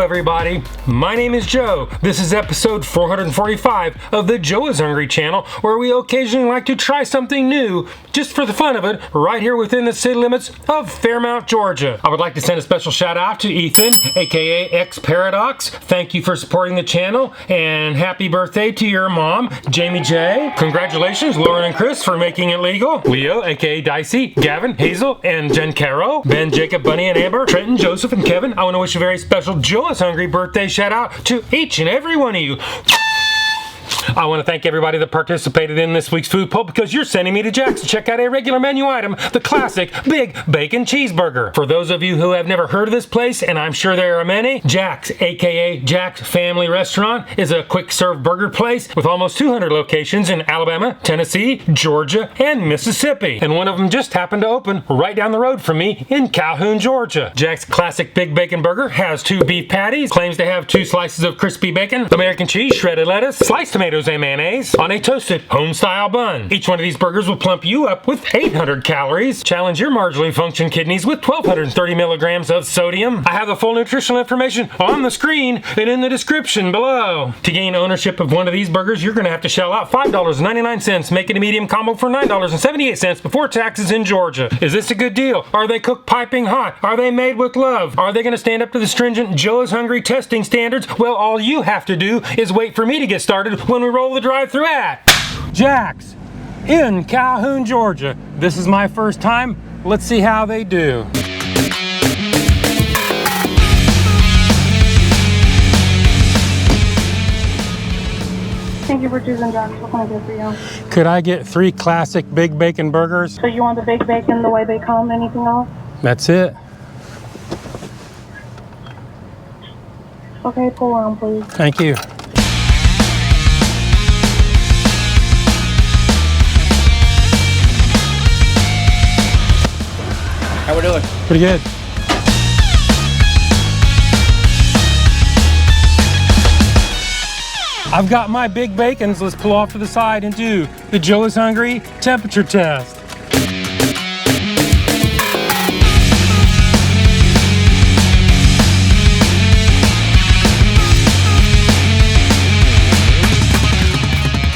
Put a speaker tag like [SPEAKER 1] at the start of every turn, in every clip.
[SPEAKER 1] everybody, my name is Joe. This is episode 445 of the Joe is Hungry channel, where we occasionally like to try something new, just for the fun of it, right here within the city limits of Fairmount, Georgia. I would like to send a special shout out to Ethan, aka X Paradox. Thank you for supporting the channel, and happy birthday to your mom, Jamie J. Congratulations, Lauren and Chris, for making it legal. Leo, aka Dicey, Gavin, Hazel, and Jen Caro, Ben, Jacob, Bunny, and Amber, Trenton, Joseph, and Kevin. I want to wish a very special Joe is Hungry birthday shout out to each and every one of you. I want to thank everybody that participated in this week's food poll, because you're sending me to Jack's to check out a regular menu item, the classic Big Bacon Cheeseburger. For those of you who have never heard of this place, and I'm sure there are many, Jack's, aka Jack's Family Restaurant, is a quick serve burger place with almost 200 locations in Alabama, Tennessee, Georgia, and Mississippi. And one of them just happened to open right down the road from me in Calhoun, Georgia. Jack's classic Big Bacon Burger has 2 beef patties, claims to have 2 slices of crispy bacon, American cheese, shredded lettuce, sliced tomatoes, and mayonnaise on a toasted homestyle bun. Each one of these burgers will plump you up with 800 calories, challenge your marginally functioning kidneys with 1,230 milligrams of sodium. I have the full nutritional information on the screen and in the description below. To gain ownership of one of these burgers, you're going to have to shell out $5.99, making a medium combo for $9.78 before taxes in Georgia. Is this a good deal? Are they cooked piping hot? Are they made with love? Are they going to stand up to the stringent Joe is Hungry testing standards? Well, all you have to do is wait for me to get started when we roll the drive-thru at Jack's in Calhoun, Georgia. This is my first time. Let's see how they do.
[SPEAKER 2] Thank you for choosing Jack's. What can I do for you?
[SPEAKER 1] Could I get 3 classic Big Bacon burgers?
[SPEAKER 2] So you want the Big Bacon the way they come? Anything else?
[SPEAKER 1] That's it.
[SPEAKER 2] Okay, pull around, please.
[SPEAKER 1] Thank you.
[SPEAKER 3] How we doing?
[SPEAKER 1] Pretty good. I've got my Big Bacons. Let's pull off to the side and do the Joe is Hungry temperature test.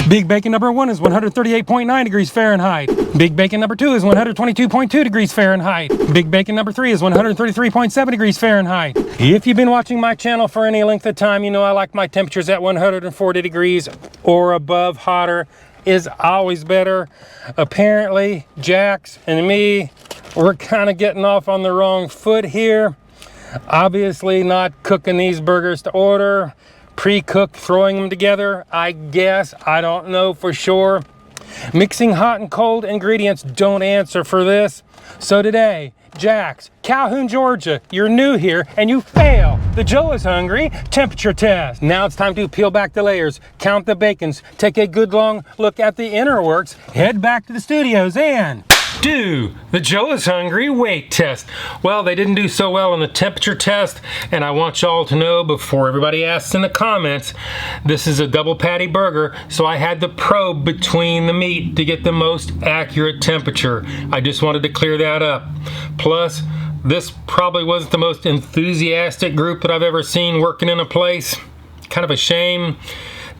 [SPEAKER 1] Big Bacon number 1 is 138.9 degrees Fahrenheit. Big Bacon number 2 is 122.2 degrees Fahrenheit. Big Bacon number 3 is 133.7 degrees Fahrenheit. If you've been watching my channel for any length of time, you know I like my temperatures at 140 degrees or above. Hotter is always better. Apparently, Jack's and me, we're kind of getting off on the wrong foot here. Obviously not cooking these burgers to order. Pre-cooked, throwing them together, I guess. I don't know for sure. Mixing hot and cold ingredients don't answer for this. So today, Jack's, Calhoun, Georgia, you're new here and you fail the Joe is Hungry temperature test. Now it's time to peel back the layers, count the bacons, take a good long look at the inner works, head back to the studios and do the Joe is Hungry weight test. Well, they didn't do so well on the temperature test, and I want y'all to know before everybody asks in the comments, this is a double patty burger, so I had to probe between the meat to get the most accurate temperature. I just wanted to clear that up. Plus, this probably wasn't the most enthusiastic group that I've ever seen working in a place. Kind of a shame.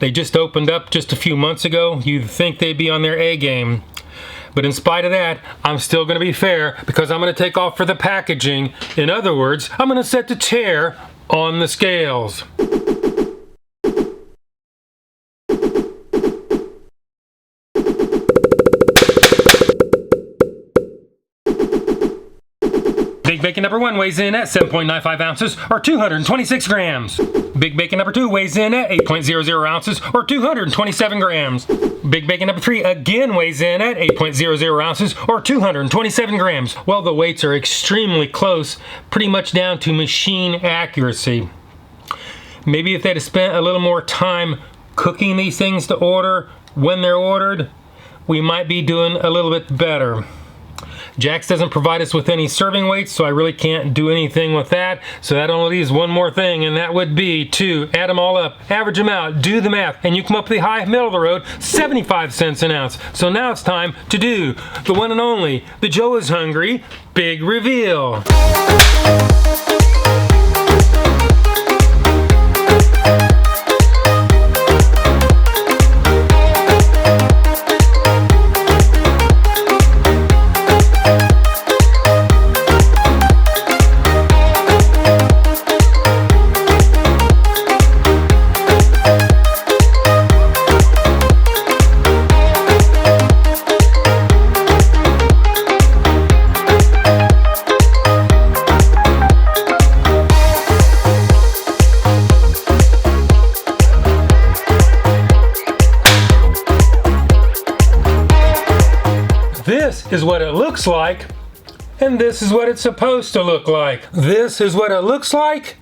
[SPEAKER 1] They just opened up just a few months ago. You'd think they'd be on their A game. But in spite of that, I'm still going to be fair, because I'm going to take off for the packaging. In other words, I'm going to set the chair on the scales. Big Bacon number 1 weighs in at 7.95 ounces or 226 grams. Big Bacon number 2 weighs in at 8.00 ounces or 227 grams. Big Bacon number 3 again weighs in at 8.00 ounces or 227 grams. Well, the weights are extremely close, pretty much down to machine accuracy. Maybe if they'd have spent a little more time cooking these things to order when they're ordered, we might be doing a little bit better. Jack's doesn't provide us with any serving weights, so I really can't do anything with that. So that only leaves one more thing, and that would be to add them all up, average them out, do the math, and you come up with the high middle of the road, 75 cents an ounce. So now it's time to do the one and only, the Joe is Hungry Big Reveal. is what it looks like, and this is what it's supposed to look like. This is what it looks like,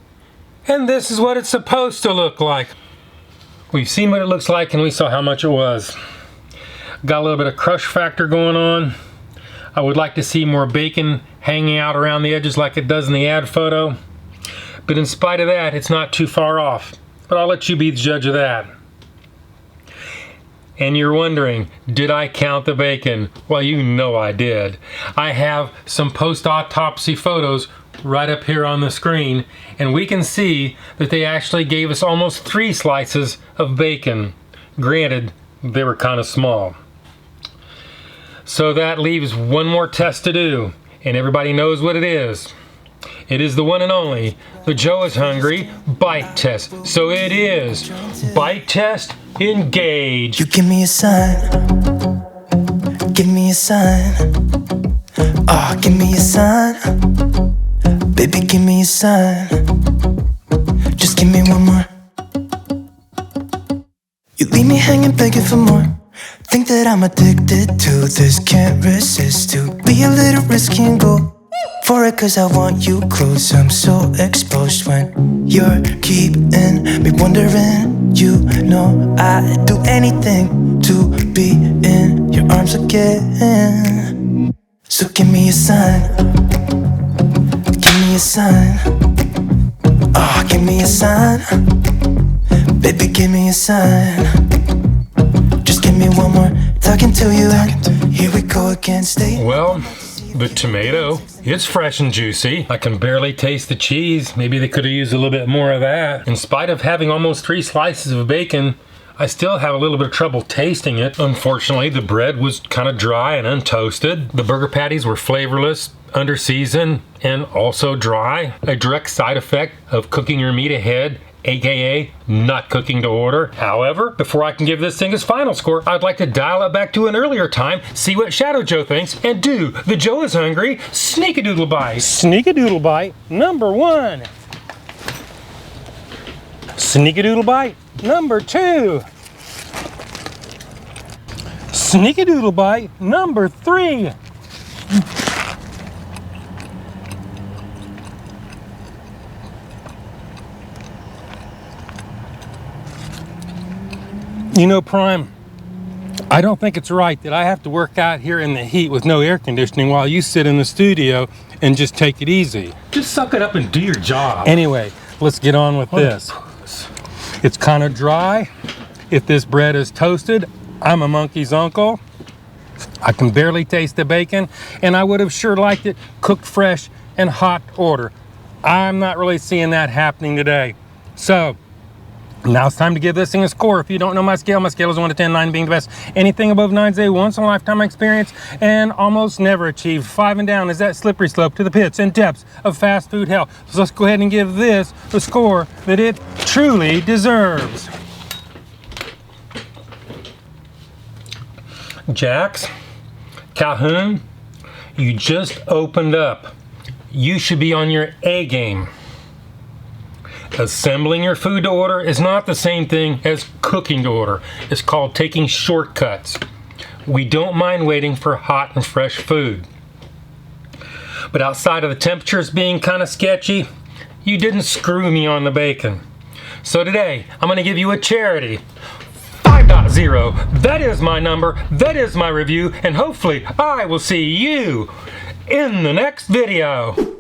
[SPEAKER 1] and this is what it's supposed to look like. We've seen what it looks like and we saw how much it was. Got a little bit of crush factor going on. I would like to see more bacon hanging out around the edges like it does in the ad photo. But in spite of that, it's not too far off. But I'll let you be the judge of that. And you're wondering, did I count the bacon? Well, you know I did. I have some post-autopsy photos right up here on the screen, and we can see that they actually gave us almost 3 slices of bacon. Granted, they were kind of small. So that leaves one more test to do, and everybody knows what it is. It is the one and only, the Joe is Hungry bite test. So it is bite test engage.
[SPEAKER 3] You give me a sign, give me a sign. Oh, give me a sign, baby, give me a sign. Just give me one more. You leave me hanging, begging for more. Think that I'm addicted to this, can't resist to be a little risky and go for it, cause I want you close. I'm so exposed when you're keeping me wondering. You know I'd do anything to be in your arms again. So give me a sign, give me a sign. Oh, give me a sign, baby, give me a sign. Just give me one more, talking to you, and here we go again, stay.
[SPEAKER 1] Well, the tomato, it's fresh and juicy. I can barely taste the cheese. Maybe they could have used a little bit more of that. In spite of having almost 3 slices of bacon, I still have a little bit of trouble tasting it. Unfortunately, the bread was kind of dry and untoasted. The burger patties were flavorless, under seasoned, and also dry. A direct side effect of cooking your meat ahead, aka not cooking to order. However, before I can give this thing its final score, I'd like to dial it back to an earlier time, see what Shadow Joe thinks, and do the Joe is Hungry Sneak-a-Doodle Bite. Sneak-a-Doodle Bite number 1. Sneak-a-Doodle Bite number 2. Sneak-a-Doodle Bite number 3. You know, Prime, I don't think it's right that I have to work out here in the heat with no air conditioning while you sit in the studio and just take it easy. Just suck it up and do your job.
[SPEAKER 3] Anyway, let's get on with this. It's kind of dry. If this bread is toasted, I'm a monkey's uncle. I can barely taste the bacon, and I would have sure liked it cooked fresh and hot order. I'm not really seeing that happening today. So, now it's time to give this thing a score. If you don't know my scale is 1 to 10, 9 being the best. Anything above 9 is a once-in-a-lifetime experience and almost never achieved. 5 and down is that slippery slope to the pits and depths of fast food hell. So let's go ahead and give this the score that it truly deserves. Jax, Calhoun, you just opened up. You should be on your A game. Assembling your food to order is not the same thing as cooking to order. It's called taking shortcuts. We don't mind waiting for hot and fresh food. But outside of the temperatures being kind of sketchy, you didn't screw me on the bacon. So today, I'm going to give you a charity. 5.0. That is my number. That is my review. And hopefully, I will see you in the next video.